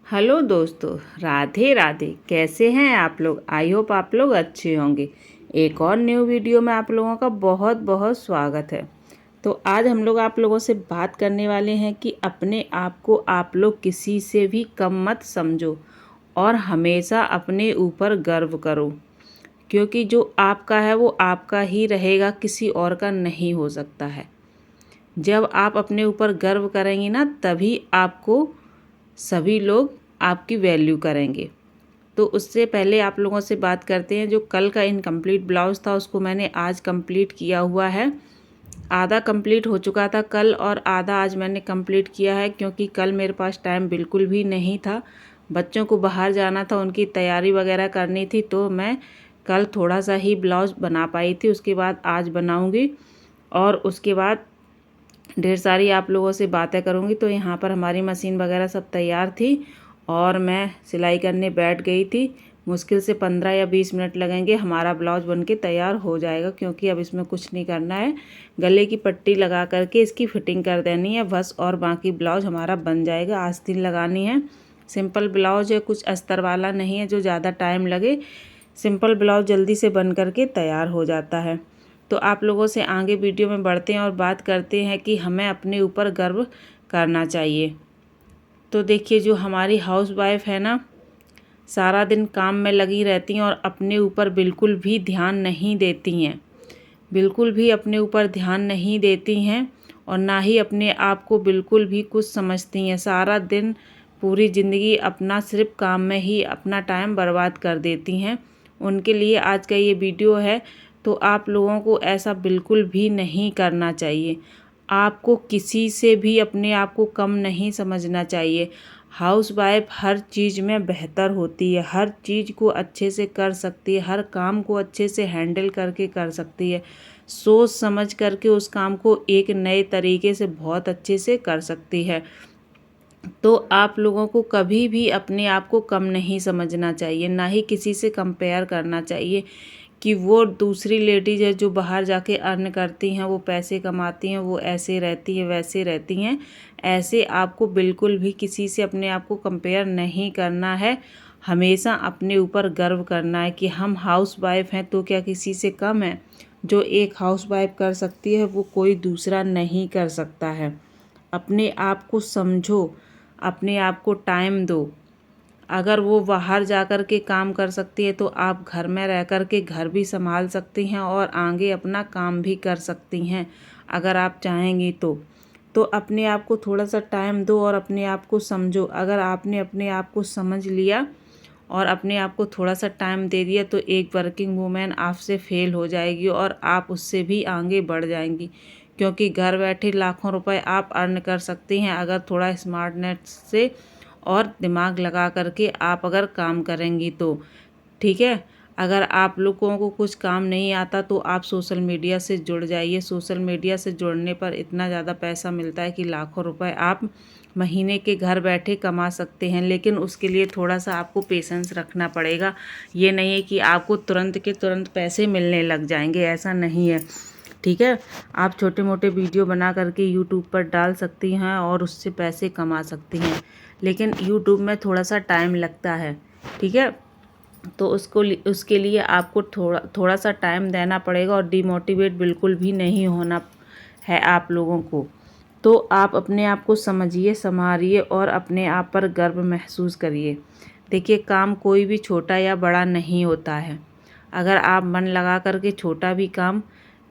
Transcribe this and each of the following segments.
Hello दोस्तों, राधे राधे। कैसे हैं आप लोग? आई होप आप लोग अच्छे होंगे। एक और न्यू वीडियो में आप लोगों का बहुत बहुत स्वागत है। तो आज हम लोग आप लोगों से बात करने वाले हैं कि अपने आप को आप लोग किसी से भी कम मत समझो और हमेशा अपने ऊपर गर्व करो, क्योंकि जो आपका है वो आपका ही रहेगा, किसी और का नहीं हो सकता है। जब आप अपने ऊपर गर्व करेंगी ना, तभी आपको सभी लोग आपकी वैल्यू करेंगे। तो उससे पहले आप लोगों से बात करते हैं। जो कल का इनकम्प्लीट ब्लाउज़ था उसको मैंने आज कंप्लीट किया हुआ है। आधा कंप्लीट हो चुका था कल और आधा आज मैंने कंप्लीट किया है, क्योंकि कल मेरे पास टाइम बिल्कुल भी नहीं था। बच्चों को बाहर जाना था, उनकी तैयारी वगैरह करनी थी, तो मैं कल थोड़ा सा ही ब्लाउज़ बना पाई थी। उसके बाद आज बनाऊँगी और उसके बाद ढेर सारी आप लोगों से बातें करूँगी। तो यहाँ पर हमारी मशीन वगैरह सब तैयार थी और मैं सिलाई करने बैठ गई थी। मुश्किल से 15 या 20 मिनट लगेंगे, हमारा ब्लाउज़ बनके तैयार हो जाएगा। क्योंकि अब इसमें कुछ नहीं करना है, गले की पट्टी लगा करके इसकी फिटिंग कर देनी है बस, और बाकी ब्लाउज़ हमारा बन जाएगा। आस्तीन लगानी है। सिंपल ब्लाउज़ है, कुछ अस्तर वाला नहीं है जो ज़्यादा टाइम लगे। सिंपल ब्लाउज़ जल्दी से बन करके तैयार हो जाता है। तो आप लोगों से आगे वीडियो में बढ़ते हैं और बात करते हैं कि हमें अपने ऊपर गर्व करना चाहिए। तो देखिए, जो हमारी हाउसवाइफ है ना, सारा दिन काम में लगी रहती हैं और अपने ऊपर बिल्कुल भी ध्यान नहीं देती हैं। बिल्कुल भी अपने ऊपर ध्यान नहीं देती हैं और ना ही अपने आप को बिल्कुल भी कुछ समझती हैं। सारा दिन, पूरी ज़िंदगी अपना सिर्फ काम में ही अपना टाइम बर्बाद कर देती हैं। उनके लिए आज का ये वीडियो है। तो आप लोगों को ऐसा बिल्कुल भी नहीं करना चाहिए। आपको किसी से भी अपने आप को कम नहीं समझना चाहिए। हाउसवाइफ हर चीज़ में बेहतर होती है, हर चीज़ को अच्छे से कर सकती है, हर काम को अच्छे से हैंडल करके कर सकती है। सोच समझ करके उस काम को एक नए तरीके से बहुत अच्छे से कर सकती है। तो आप लोगों को कभी भी अपने आप को कम नहीं समझना चाहिए, ना ही किसी से कंपेयर करना चाहिए कि वो दूसरी लेडीज़ है जो बाहर जाके अर्न करती हैं, वो पैसे कमाती हैं, वो ऐसे रहती हैं वैसे रहती हैं। ऐसे आपको बिल्कुल भी किसी से अपने आप को कंपेयर नहीं करना है। हमेशा अपने ऊपर गर्व करना है कि हम हाउसवाइफ हैं तो क्या किसी से कम है। जो एक हाउसवाइफ कर सकती है वो कोई दूसरा नहीं कर सकता है। अपने आप को समझो, अपने आप को टाइम दो। अगर वो बाहर जा कर के काम कर सकती है तो आप घर में रह कर के घर भी संभाल सकती हैं और आगे अपना काम भी कर सकती हैं, अगर आप चाहेंगी तो। तो अपने आप को थोड़ा सा टाइम दो और अपने आप को समझो। अगर आपने अपने आप को समझ लिया और अपने आप को थोड़ा सा टाइम दे दिया तो एक वर्किंग वूमेन आपसे फेल हो जाएगी और आप उससे भी आगे बढ़ जाएंगी। क्योंकि घर बैठे लाखों रुपए आप अर्न कर सकती हैं, अगर थोड़ा स्मार्टनेस से और दिमाग लगा करके आप अगर काम करेंगी तो। ठीक है। अगर आप लोगों को कुछ काम नहीं आता तो आप सोशल मीडिया से जुड़ जाइए। सोशल मीडिया से जुड़ने पर इतना ज़्यादा पैसा मिलता है कि लाखों रुपए आप महीने के घर बैठे कमा सकते हैं। लेकिन उसके लिए थोड़ा सा आपको पेशेंस रखना पड़ेगा। ये नहीं है कि आपको तुरंत के तुरंत पैसे मिलने लग जाएंगे, ऐसा नहीं है। ठीक है। आप छोटे मोटे वीडियो बना करके यूट्यूब पर डाल सकती हैं और उससे पैसे कमा सकती हैं, लेकिन यूट्यूब में थोड़ा सा टाइम लगता है। ठीक है। तो उसके लिए आपको थोड़ा सा टाइम देना पड़ेगा और डिमोटिवेट बिल्कुल भी नहीं होना है आप लोगों को। तो आप अपने आप को समझिए, संभालिए और अपने आप पर गर्व महसूस करिए। देखिए, काम कोई भी छोटा या बड़ा नहीं होता है। अगर आप मन लगा करके छोटा भी काम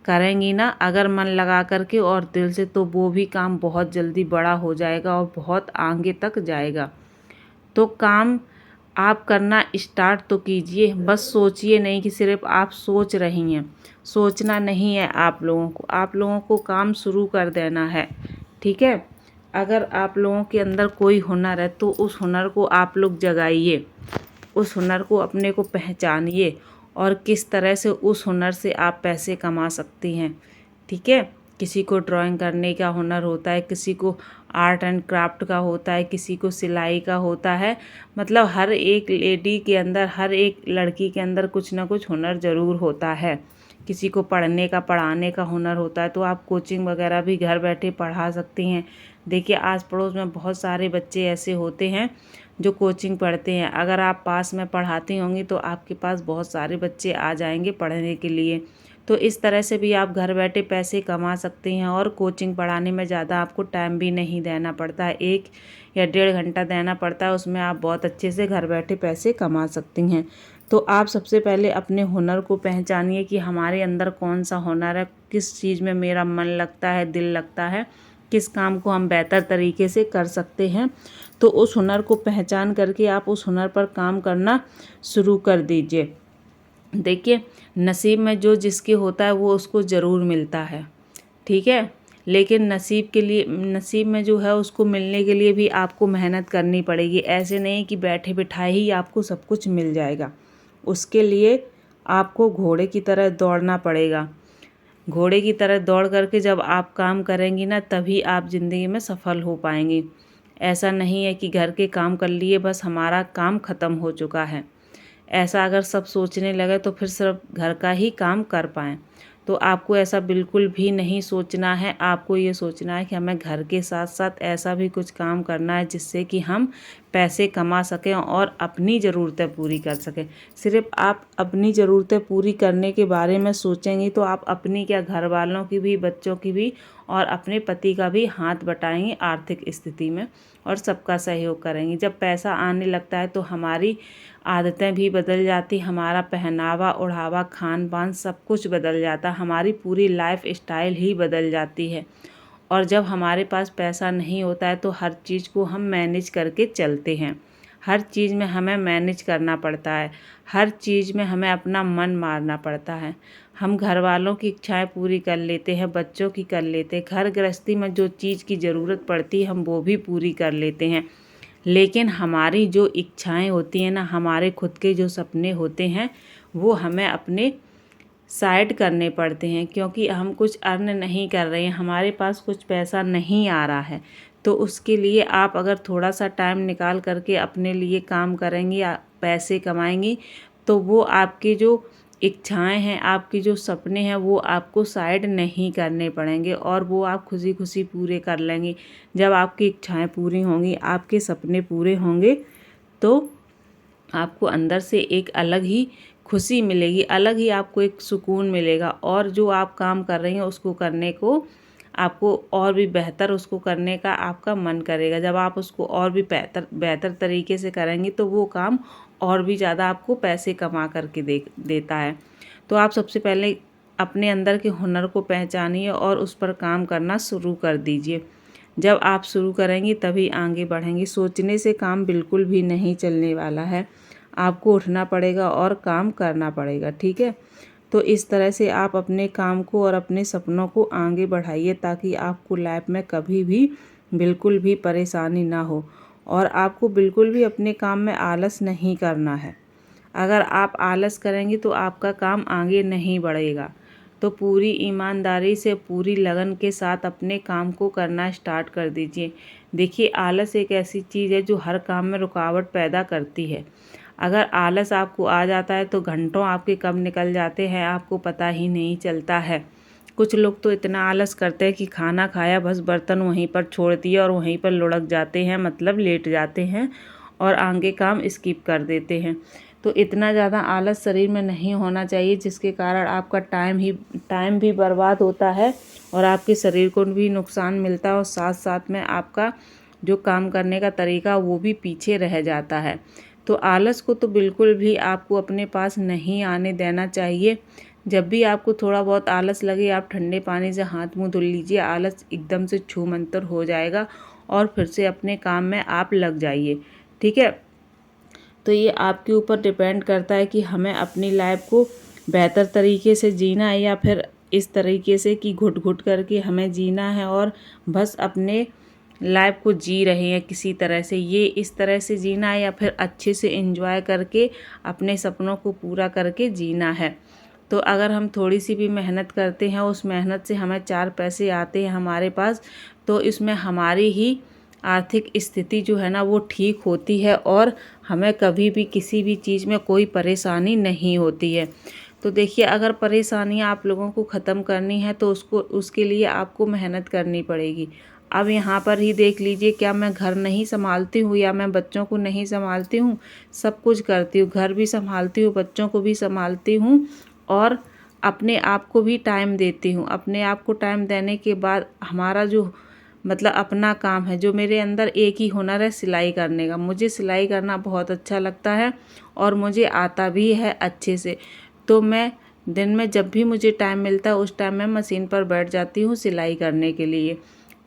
करेंगी ना, अगर मन लगा करके और दिल से, तो वो भी काम बहुत जल्दी बड़ा हो जाएगा और बहुत आगे तक जाएगा। तो काम आप करना स्टार्ट तो कीजिए। बस सोचिए नहीं कि सिर्फ आप सोच रही हैं। सोचना नहीं है आप लोगों को काम शुरू कर देना है। ठीक है। अगर आप लोगों के अंदर कोई हुनर है तो उस हुनर को आप लोग जगाइए, उस हुनर को अपने को पहचानिए और किस तरह से उस हुनर से आप पैसे कमा सकती हैं। ठीक है। किसी को ड्राइंग करने का हुनर होता है, किसी को आर्ट एंड क्राफ्ट का होता है, किसी को सिलाई का होता है। मतलब हर एक लेडी के अंदर, हर एक लड़की के अंदर कुछ ना कुछ हुनर ज़रूर होता है। किसी को पढ़ने का, पढ़ाने का हुनर होता है, तो आप कोचिंग वगैरह भी घर बैठे पढ़ा सकती हैं। देखिए आस पड़ोस में बहुत सारे बच्चे ऐसे होते हैं जो कोचिंग पढ़ते हैं। अगर आप पास में पढ़ाती होंगी तो आपके पास बहुत सारे बच्चे आ जाएंगे पढ़ने के लिए। तो इस तरह से भी आप घर बैठे पैसे कमा सकती हैं और कोचिंग पढ़ाने में ज़्यादा आपको टाइम भी नहीं देना पड़ता है, 1 या 1.5 घंटा देना पड़ता है, उसमें आप बहुत अच्छे से घर बैठे पैसे कमा सकती हैं। तो आप सबसे पहले अपने हुनर को पहचानिए कि हमारे अंदर कौन सा हुनर है, किस चीज़ में मेरा मन लगता है, दिल लगता है, किस काम को हम बेहतर तरीके से कर सकते हैं। तो उस हुनर को पहचान करके आप उस हुनर पर काम करना शुरू कर दीजिए। देखिए नसीब में जो जिसके होता है वो उसको ज़रूर मिलता है, ठीक है, लेकिन नसीब में जो है उसको मिलने के लिए भी आपको मेहनत करनी पड़ेगी। ऐसे नहीं कि बैठे बिठाए ही आपको सब कुछ मिल जाएगा, उसके लिए आपको घोड़े की तरह दौड़ना पड़ेगा। घोड़े की तरह दौड़ करके जब आप काम करेंगी ना, तभी आप ज़िंदगी में सफल हो पाएंगी। ऐसा नहीं है कि घर के काम कर लिए बस हमारा काम ख़त्म हो चुका है। ऐसा अगर सब सोचने लगे तो फिर सिर्फ घर का ही काम कर पाएँ। तो आपको ऐसा बिल्कुल भी नहीं सोचना है। आपको ये सोचना है कि हमें घर के साथ साथ ऐसा भी कुछ काम करना है जिससे कि हम पैसे कमा सकें और अपनी ज़रूरतें पूरी कर सकें। सिर्फ आप अपनी ज़रूरतें पूरी करने के बारे में सोचेंगी तो आप अपनी क्या, घर वालों की भी, बच्चों की भी और अपने पति का भी हाथ बटाएंगी आर्थिक स्थिति में और सबका सहयोग करेंगी। जब पैसा आने लगता है तो हमारी आदतें भी बदल जाती, हमारा पहनावा ओढ़ावा, खान पान सब कुछ बदल जाता, हमारी पूरी लाइफ स्टाइल ही बदल जाती है। और जब हमारे पास पैसा नहीं होता है तो हर चीज़ को हम मैनेज करके चलते हैं। हर चीज़ में हमें मैनेज करना पड़ता है, हर चीज़ में हमें अपना मन मारना पड़ता है। हम घर वालों की इच्छाएं पूरी कर लेते हैं, बच्चों की कर लेते हैं, घर गृहस्थी में जो चीज़ की ज़रूरत पड़ती है हम वो भी पूरी कर लेते हैं। लेकिन हमारी जो इच्छाएं होती हैं ना, हमारे खुद के जो सपने होते हैं वो हमें अपने साइड करने पड़ते हैं, क्योंकि हम कुछ अर्न नहीं कर रहे हैं, हमारे पास कुछ पैसा नहीं आ रहा है। तो उसके लिए आप अगर थोड़ा सा टाइम निकाल करके अपने लिए काम करेंगी, पैसे कमाएंगी, तो वो आपकी जो इच्छाएं हैं, आपकी जो सपने हैं वो आपको साइड नहीं करने पड़ेंगे और वो आप खुशी खुशी पूरे कर लेंगी। जब आपकी इच्छाएं पूरी होंगी, आपके सपने पूरे होंगे, तो आपको अंदर से एक अलग ही खुशी मिलेगी, अलग ही आपको एक सुकून मिलेगा और जो आप काम कर रही हैं उसको करने को आपको और भी बेहतर उसको करने का आपका मन करेगा। जब आप उसको और भी बेहतर तरीके से करेंगी तो वो काम और भी ज़्यादा आपको पैसे कमा करके देता है। तो आप सबसे पहले अपने अंदर के हुनर को पहचानिए और उस पर काम करना शुरू कर दीजिए। जब आप शुरू करेंगी तभी आगे बढ़ेंगी। सोचने से काम बिल्कुल भी नहीं चलने वाला है, आपको उठना पड़ेगा और काम करना पड़ेगा, ठीक है। तो इस तरह से आप अपने काम को और अपने सपनों को आगे बढ़ाइए ताकि आपको लाइफ में कभी भी बिल्कुल भी परेशानी ना हो और आपको बिल्कुल भी अपने काम में आलस नहीं करना है। अगर आप आलस करेंगी तो आपका काम आगे नहीं बढ़ेगा। तो पूरी ईमानदारी से, पूरी लगन के साथ अपने काम को करना स्टार्ट कर दीजिए। देखिए आलस एक ऐसी चीज़ है जो हर काम में रुकावट पैदा करती है। अगर आलस आपको आ जाता है तो घंटों आपके कब निकल जाते हैं आपको पता ही नहीं चलता है। कुछ लोग तो इतना आलस करते हैं कि खाना खाया बस बर्तन वहीं पर छोड़ दिए और वहीं पर लुढ़क जाते हैं, मतलब लेट जाते हैं और आगे काम स्किप कर देते हैं। तो इतना ज़्यादा आलस शरीर में नहीं होना चाहिए जिसके कारण आपका टाइम भी बर्बाद होता है और आपके शरीर को भी नुकसान मिलता है और साथ साथ में आपका जो काम करने का तरीका वो भी पीछे रह जाता है। तो आलस को तो बिल्कुल भी आपको अपने पास नहीं आने देना चाहिए। जब भी आपको थोड़ा बहुत आलस लगे आप ठंडे पानी से हाथ मुंह धुल लीजिए, आलस एकदम से छूमंतर हो जाएगा और फिर से अपने काम में आप लग जाइए, ठीक है। तो ये आपके ऊपर डिपेंड करता है कि हमें अपनी लाइफ को बेहतर तरीके से जीना है या फिर इस तरीके से कि घुट घुट करके हमें जीना है और बस अपने लाइफ को जी रहे हैं किसी तरह से, ये इस तरह से जीना है या फिर अच्छे से एंजॉय करके अपने सपनों को पूरा करके जीना है। तो अगर हम थोड़ी सी भी मेहनत करते हैं, उस मेहनत से हमें 4 पैसे आते हैं हमारे पास, तो इसमें हमारी ही आर्थिक स्थिति जो है ना वो ठीक होती है और हमें कभी भी किसी भी चीज़ में कोई परेशानी नहीं होती है। तो देखिए अगर परेशानियां आप लोगों को ख़त्म करनी है तो उसके लिए आपको मेहनत करनी पड़ेगी। अब यहाँ पर ही देख लीजिए, क्या मैं घर नहीं संभालती हूँ या मैं बच्चों को नहीं संभालती हूँ? सब कुछ करती हूँ, घर भी संभालती हूँ, बच्चों को भी संभालती हूँ और अपने आप को भी टाइम देती हूँ। अपने आप को टाइम देने के बाद हमारा जो मतलब अपना काम है, जो मेरे अंदर एक ही हुनर है सिलाई करने का। मुझे सिलाई करना बहुत अच्छा लगता है और मुझे आता भी है अच्छे से। तो मैं दिन में जब भी मुझे टाइम मिलता है उस टाइम मैं मशीन पर बैठ जाती हूँ सिलाई करने के लिए।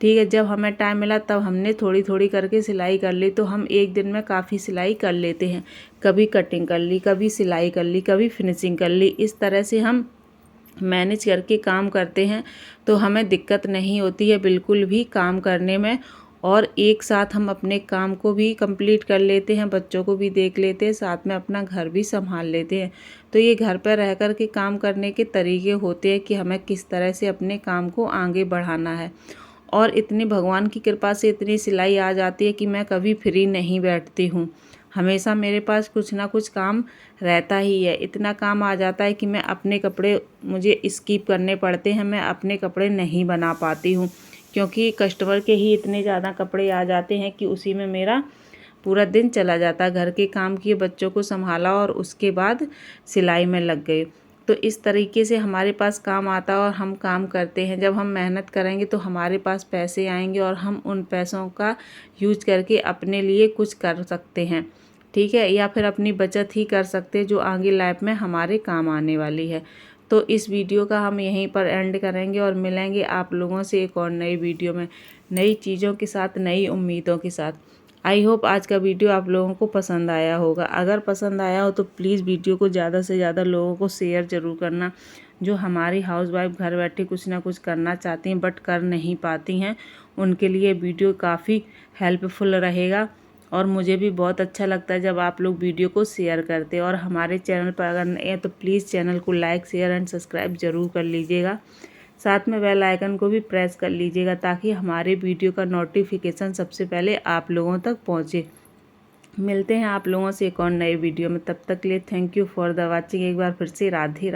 ठीक है, जब हमें टाइम मिला तब हमने थोड़ी थोड़ी करके सिलाई कर ली, तो हम एक दिन में काफ़ी सिलाई कर लेते हैं। कभी कटिंग कर ली, कभी सिलाई कर ली, कभी फिनिशिंग कर ली। इस तरह से हम मैनेज करके काम करते हैं, तो हमें दिक्कत नहीं होती है बिल्कुल भी काम करने में। और एक साथ हम अपने काम को भी कंप्लीट कर लेते हैं, बच्चों को भी देख लेते हैं, साथ में अपना घर भी संभाल लेते हैं। तो ये घर पर रह कर के काम करने के तरीके होते हैं कि हमें किस तरह से अपने काम को आगे बढ़ाना है। और इतनी भगवान की कृपा से इतनी सिलाई आ जाती है कि मैं कभी फ्री नहीं बैठती हूँ। हमेशा मेरे पास कुछ ना कुछ काम रहता ही है। इतना काम आ जाता है कि मैं अपने कपड़े मुझे स्किप करने पड़ते हैं, मैं अपने कपड़े नहीं बना पाती हूँ, क्योंकि कस्टमर के ही इतने ज़्यादा कपड़े आ जाते हैं कि उसी में मेरा पूरा दिन चला जाता है। घर के काम किए, बच्चों को संभाला और उसके बाद सिलाई में लग गए। तो इस तरीके से हमारे पास काम आता है और हम काम करते हैं। जब हम मेहनत करेंगे तो हमारे पास पैसे आएंगे और हम उन पैसों का यूज करके अपने लिए कुछ कर सकते हैं। ठीक है, या फिर अपनी बचत ही कर सकते हैं जो आगे लाइफ में हमारे काम आने वाली है। तो इस वीडियो का हम यहीं पर एंड करेंगे और मिलेंगे आप लोगों से एक और नई वीडियो में, नई चीज़ों के साथ, नई उम्मीदों के साथ। आई होप आज का वीडियो आप लोगों को पसंद आया होगा। अगर पसंद आया हो तो प्लीज़ वीडियो को ज़्यादा से ज़्यादा लोगों को शेयर ज़रूर करना। जो हमारी हाउसवाइफ घर बैठे कुछ ना कुछ करना चाहती हैं बट कर नहीं पाती हैं, उनके लिए वीडियो काफ़ी हेल्पफुल रहेगा। और मुझे भी बहुत अच्छा लगता है जब आप लोग वीडियो को शेयर करते हैं। और हमारे चैनल पर अगर नए हैं तो प्लीज़ चैनल को लाइक, शेयर एंड सब्सक्राइब ज़रूर कर लीजिएगा। साथ में बेल आइकन को भी प्रेस कर लीजिएगा ताकि हमारे वीडियो का नोटिफिकेशन सबसे पहले आप लोगों तक पहुंचे। मिलते हैं आप लोगों से एक और नए वीडियो में, तब तक के लिए thank you for the watching. एक बार फिर से राधे।